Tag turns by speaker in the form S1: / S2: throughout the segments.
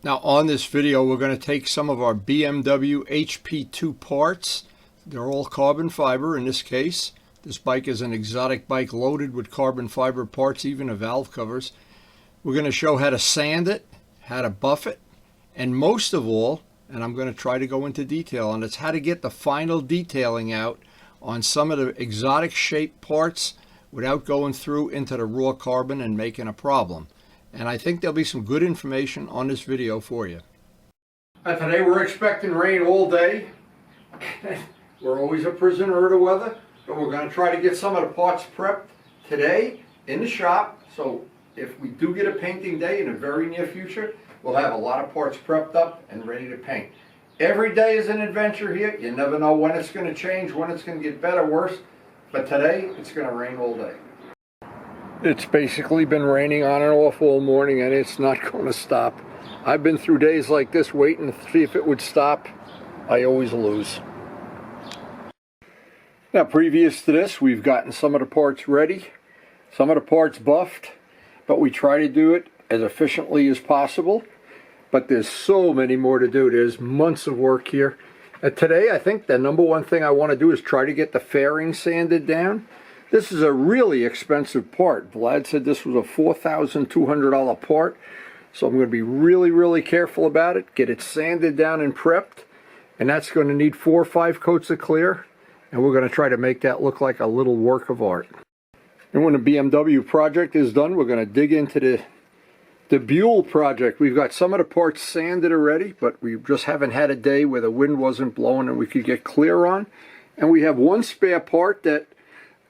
S1: Now on this video we're going to take some of our BMW HP2 parts. They're all carbon fiber in this case. This bike is an exotic bike loaded with carbon fiber parts, even the valve covers. We're going to show how to sand it, how to buff it, and most of all, and I'm going to try to go into detail on it, it's how to get the final detailing out on some of the exotic shaped parts without going through into the raw carbon and making a problem. And I think there'll be some good information on this video for you. Today we're expecting rain all day. We're always a prisoner of the weather, but we're going to try to get some of the parts prepped today in the shop. So if we do get a painting day in the very near future, we'll have a lot of parts prepped up and ready to paint. Every day is an adventure here. You never know when it's going to change, when it's going to get better, worse. But today it's going to rain all day. It's basically been raining on and off all morning, and it's not going to stop. I've been through days like this waiting to see if it would stop. I always lose. Now, previous to this, we've gotten some of the parts ready, some of the parts buffed, but we try to do it as efficiently as possible. But there's so many more to do. There's months of work here. Today, I think the number one thing I want to do is try to get the fairing sanded down. This is a really expensive part. Vlad said this was a $4,200 part. So I'm going to be really, really careful about it. Get it sanded down and prepped. And that's going to need 4 or 5 coats of clear. And we're going to try to make that look like a little work of art. And when the BMW project is done, we're going to dig into the Buell project. We've got some of the parts sanded already, but we just haven't had a day where the wind wasn't blowing and we could get clear on. And we have one spare part that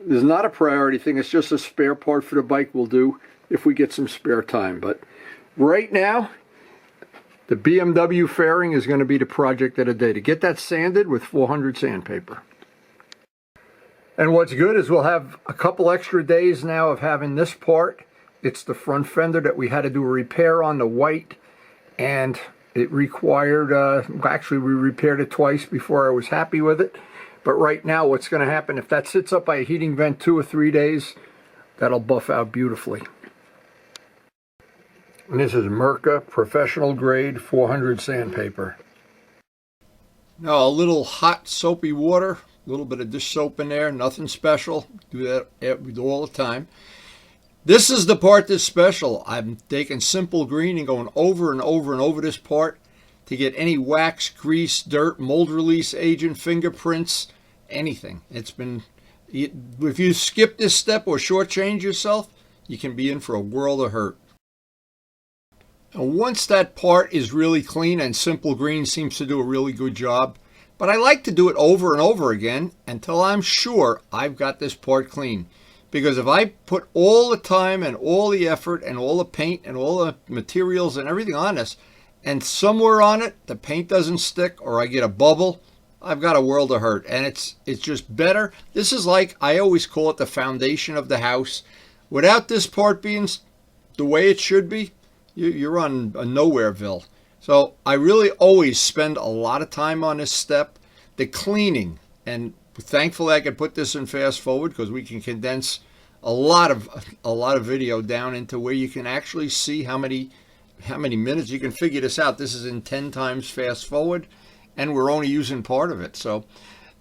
S1: is not a priority thing. It's just a spare part for the bike we'll do if we get some spare time. But right now, the BMW fairing is going to be the project of the day, to get that sanded with 400 sandpaper. And what's good is we'll have a couple extra days now of having this part. It's the front fender that we had to do a repair on, the white, and it required, actually we repaired it twice before I was happy with it. But right now what's going to happen, if that sits up by a heating vent 2 or 3 days, that'll buff out beautifully. And this is Mirka professional grade 400 sandpaper. Now a little hot soapy water, a little bit of dish soap in there, nothing special. Do that all the time. This is the part that's special. I'm taking Simple Green and going over and over and over this part to get any wax, grease, dirt, mold release agent, fingerprints, anything. It's been, if you skip this step or shortchange yourself, you can be in for a world of hurt. And once that part is really clean, and Simple Green seems to do a really good job, but I like to do it over and over again until I'm sure I've got this part clean. Because if I put all the time and all the effort and all the paint and all the materials and everything on this, and somewhere on it the paint doesn't stick or I get a bubble, I've got a world of hurt. And it's just better. This is like, I always call it the foundation of the house. Without this part being the way it should be, you're on a nowhereville. So I really always spend a lot of time on this step, the cleaning. And thankfully I could put this in fast forward because we can condense a lot of video down into where you can actually see how many minutes. You can figure this out. This is in 10 times fast forward, and we're only using part of it. So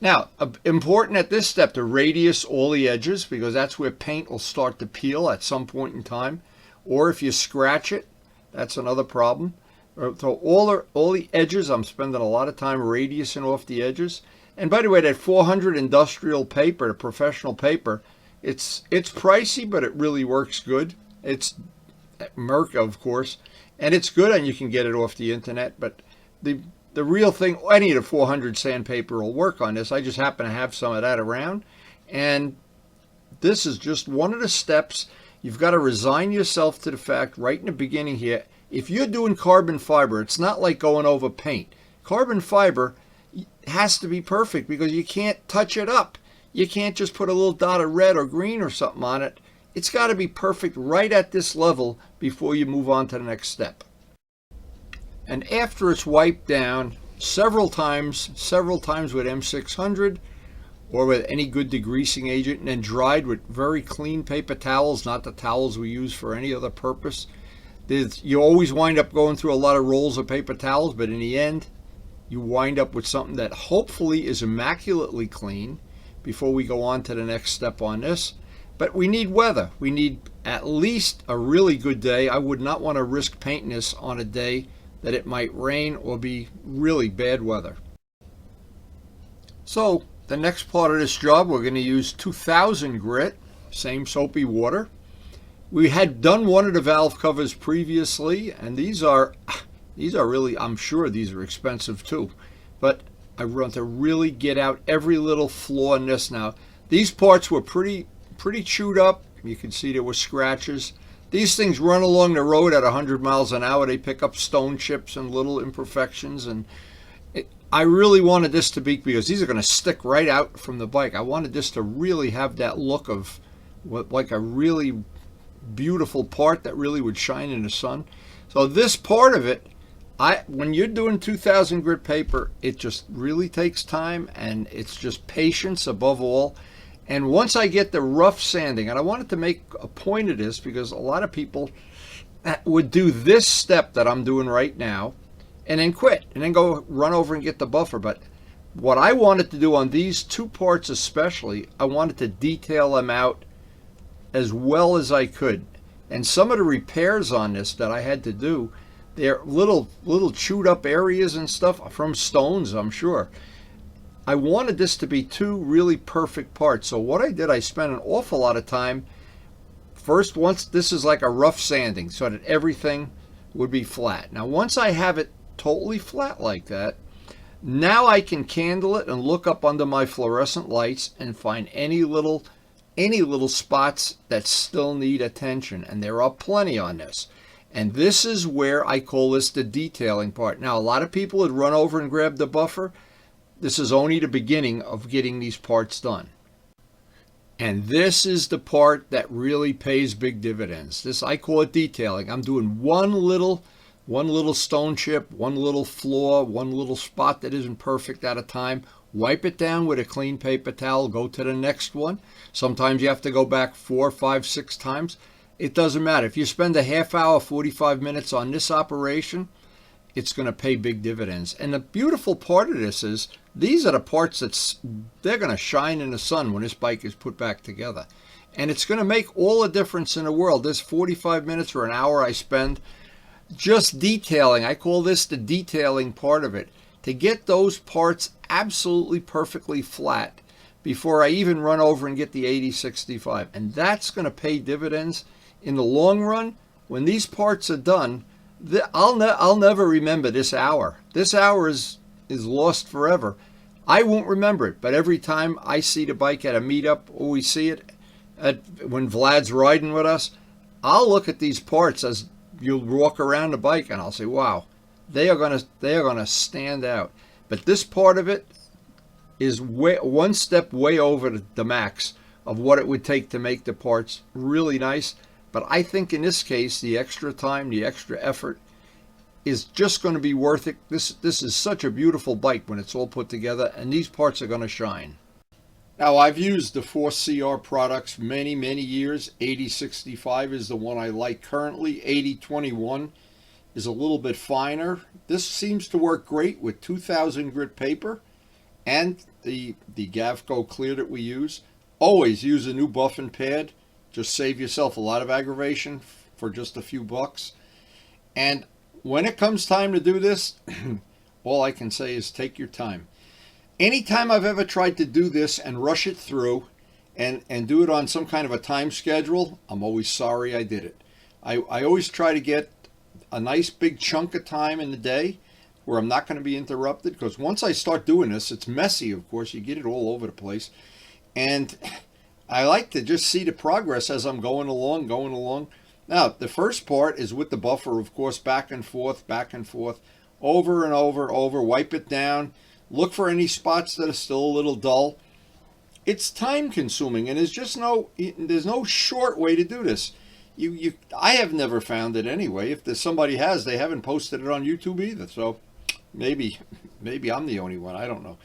S1: now, important at this step to radius all the edges, because that's where paint will start to peel at some point in time. Or if you scratch it, that's another problem. So all the edges, I'm spending a lot of time radiusing off the edges. And by the way, that 400 industrial paper, the professional paper, it's pricey, but it really works good. It's Mirka, of course, and it's good, and you can get it off the internet. But the real thing, any of the 400 sandpaper will work on this. I just happen to have some of that around, and this is just one of the steps. You've got to resign yourself to the fact right in the beginning here. If you're doing carbon fiber, it's not like going over paint. Carbon fiber has to be perfect because you can't touch it up. You can't just put a little dot of red or green or something on it. It's got to be perfect right at this level before you move on to the next step. And after it's wiped down several times with M600 or with any good degreasing agent, and then dried with very clean paper towels, not the towels we use for any other purpose, You always wind up going through a lot of rolls of paper towels, but in the end, you wind up with something that hopefully is immaculately clean before we go on to the next step on this. But we need weather. We need at least a really good day. I would not want to risk painting this on a day that it might rain or be really bad weather. So the next part of this job, we're going to use 2000 grit, same soapy water. We had done one of the valve covers previously, and these are really, I'm sure these are expensive too. But I want to really get out every little flaw in this now. These parts were pretty chewed up. You can see there were scratches. These things run along the road at 100 miles an hour. They pick up stone chips and little imperfections, and I really wanted this to be, because these are going to stick right out from the bike. I wanted this to really have that look of like a really beautiful part that really would shine in the sun. So this part of it, when you're doing 2000 grit paper, it just really takes time, and it's just patience above all. And once I get the rough sanding, and I wanted to make a point of this because a lot of people would do this step that I'm doing right now and then quit and then go run over and get the buffer. But what I wanted to do on these two parts especially, I wanted to detail them out as well as I could. And some of the repairs on this that I had to do, they're little chewed up areas and stuff from stones, I'm sure. I wanted this to be two really perfect parts. So what I did, I spent an awful lot of time once this is like a rough sanding so that everything would be flat. Now once I have it totally flat like that, now I can candle it and look up under my fluorescent lights and find any little spots that still need attention, and there are plenty on this. And this is where I call this the detailing part. Now a lot of people would run over and grab the buffer. This is only the beginning of getting these parts done. And this is the part that really pays big dividends. This, I call it detailing. I'm doing one little stone chip, one little flaw, one little spot that isn't perfect at a time. Wipe it down with a clean paper towel, go to the next one. Sometimes you have to go back 4, 5, 6 times. It doesn't matter. If you spend a half hour, 45 minutes on this operation, it's going to pay big dividends. And the beautiful part of this is these are the parts they're going to shine in the sun when this bike is put back together. And it's going to make all the difference in the world. This 45 minutes or an hour I spend just detailing, I call this the detailing part of it, to get those parts absolutely perfectly flat before I even run over and get the 8065. And that's going to pay dividends in the long run. When these parts are done, I'll never remember this hour. This hour is lost forever. I won't remember it, but every time I see the bike at a meetup or we see it when Vlad's riding with us, I'll look at these parts as you'll walk around the bike and I'll say, wow, they are gonna stand out. But this part of it is one step way over the max of what it would take to make the parts really nice. But I think in this case, the extra time, the extra effort is just going to be worth it. This is such a beautiful bike when it's all put together, and these parts are going to shine. Now, I've used the Force CR products many years. 8065 is the one I like currently. 8021 is a little bit finer. This seems to work great with 2000 grit paper and the Gavco Clear that we use. Always use a new buffing pad. Just save yourself a lot of aggravation for just a few bucks. And when it comes time to do this, all I can say is take your time. Anytime I've ever tried to do this and rush it through and do it on some kind of a time schedule, I'm always sorry I did it. I always try to get a nice big chunk of time in the day where I'm not going to be interrupted, because once I start doing this, it's messy, of course. You get it all over the place. And I like to just see the progress as I'm going along. Now, the first part is with the buffer, of course, back and forth, over and over, wipe it down, look for any spots that are still a little dull. It's time consuming, and there's no short way to do this. I have never found it anyway. If somebody has, they haven't posted it on YouTube either. So maybe I'm the only one. I don't know.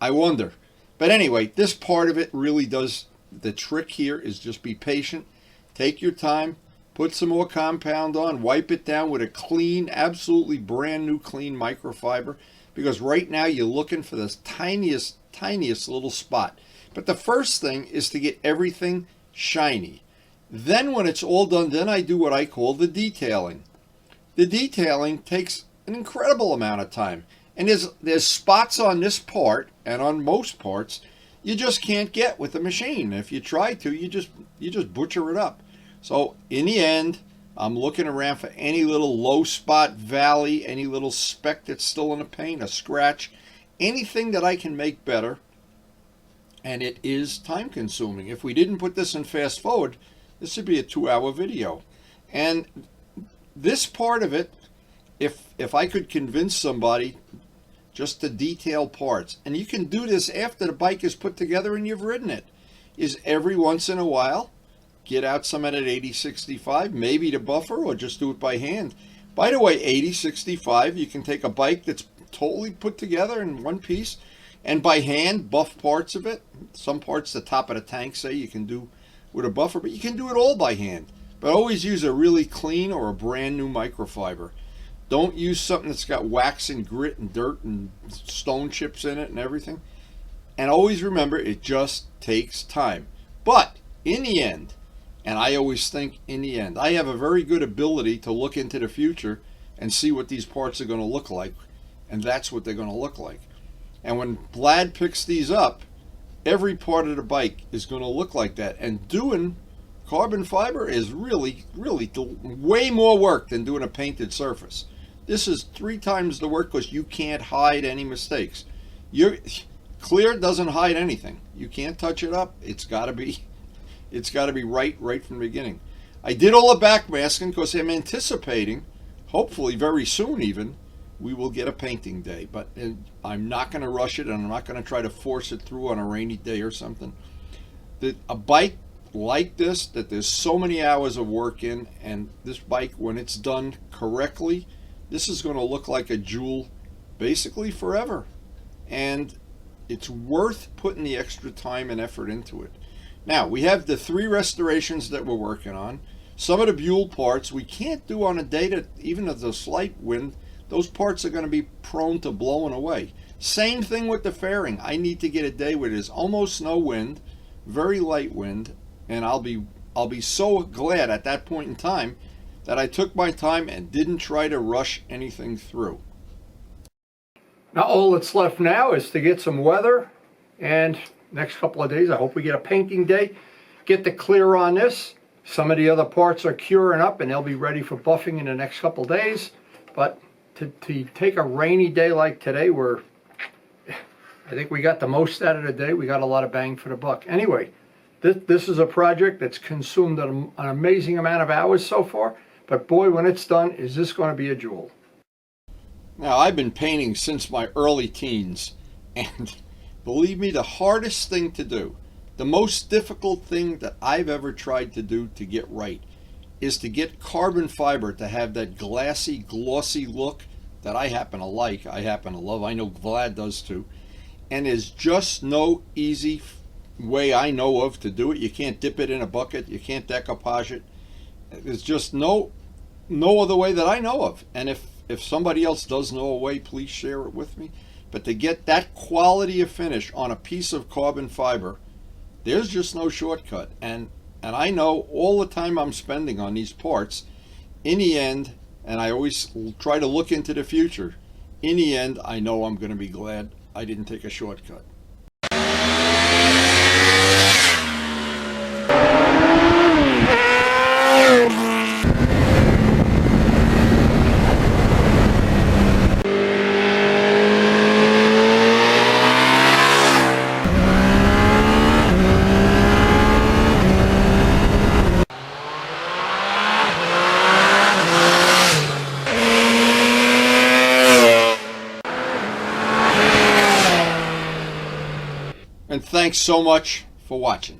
S1: I wonder. But anyway, this part of it really does. The trick here is just be patient, take your time, put some more compound on, wipe it down with a clean, absolutely brand new clean microfiber, because right now you're looking for this tiniest little spot. But the first thing is to get everything shiny. Then when it's all done, then I do what I call the detailing. The detailing takes an incredible amount of time. And there's spots on this part and on most parts you just can't get with the machine. If you try to, you just butcher it up. So in the end, I'm looking around for any little low spot, valley, any little speck that's still in the paint, a scratch, anything that I can make better. And it is time consuming. If we didn't put this in fast forward, this would be a 2-hour video. And this part of it, if I could convince somebody just to detail parts, and you can do this after the bike is put together and you've ridden it, is every once in a while get out some of that 80-65, maybe to buffer, or just do it by hand. By the way, 80-65, you can take a bike that's totally put together in one piece and by hand buff parts of it. Some parts, the top of the tank, say you can do with a buffer, but you can do it all by hand. But always use a really clean or a brand new microfiber. Don't use something that's got wax and grit and dirt and stone chips in it and everything. And always remember, it just takes time. But in the end, and I always think in the end, I have a very good ability to look into the future and see what these parts are going to look like. And that's what they're going to look like. And when Vlad picks these up, every part of the bike is going to look like that. And doing carbon fiber is really way more work than doing a painted surface. This is 3 times the work because you can't hide any mistakes. Clear doesn't hide anything. You can't touch it up. It's got to be right from the beginning. I did all the backmasking because I'm anticipating, hopefully very soon even, we will get a painting day. But I'm not going to rush it, and I'm not going to try to force it through on a rainy day or something. A bike like this, that there's so many hours of work in, and this bike, when it's done correctly, this is going to look like a jewel basically forever. And it's worth putting the extra time and effort into it. Now, we have the 3 restorations that we're working on. Some of the Buell parts we can't do on a day that, even if there's a slight wind, those parts are going to be prone to blowing away. Same thing with the fairing. I need to get a day where there's almost no wind, very light wind, and I'll be so glad at that point in time that I took my time and didn't try to rush anything through. Now all that's left now is to get some weather, and next couple of days I hope we get a painting day, get the clear on this. Some of the other parts are curing up and they'll be ready for buffing in the next couple of days. But to take a rainy day like today, I think we got the most out of the day. We got a lot of bang for the buck. Anyway, this is a project that's consumed an amazing amount of hours so far. But boy, when it's done, is this going to be a jewel. Now, I've been painting since my early teens, and believe me, the hardest thing to do, the most difficult thing that I've ever tried to do to get right, is to get carbon fiber to have that glassy, glossy look that I happen to like, I happen to love. I know Vlad does too. And there's just no easy way I know of to do it. You can't dip it in a bucket. You can't decoupage it. There's just no other way that I know of. And if somebody else does know a way, please share it with me. But to get that quality of finish on a piece of carbon fiber, there's just no shortcut. And I know all the time I'm spending on these parts, in the end, and I always try to look into the future, in the end, I know I'm going to be glad I didn't take a shortcut. And thanks so much for watching.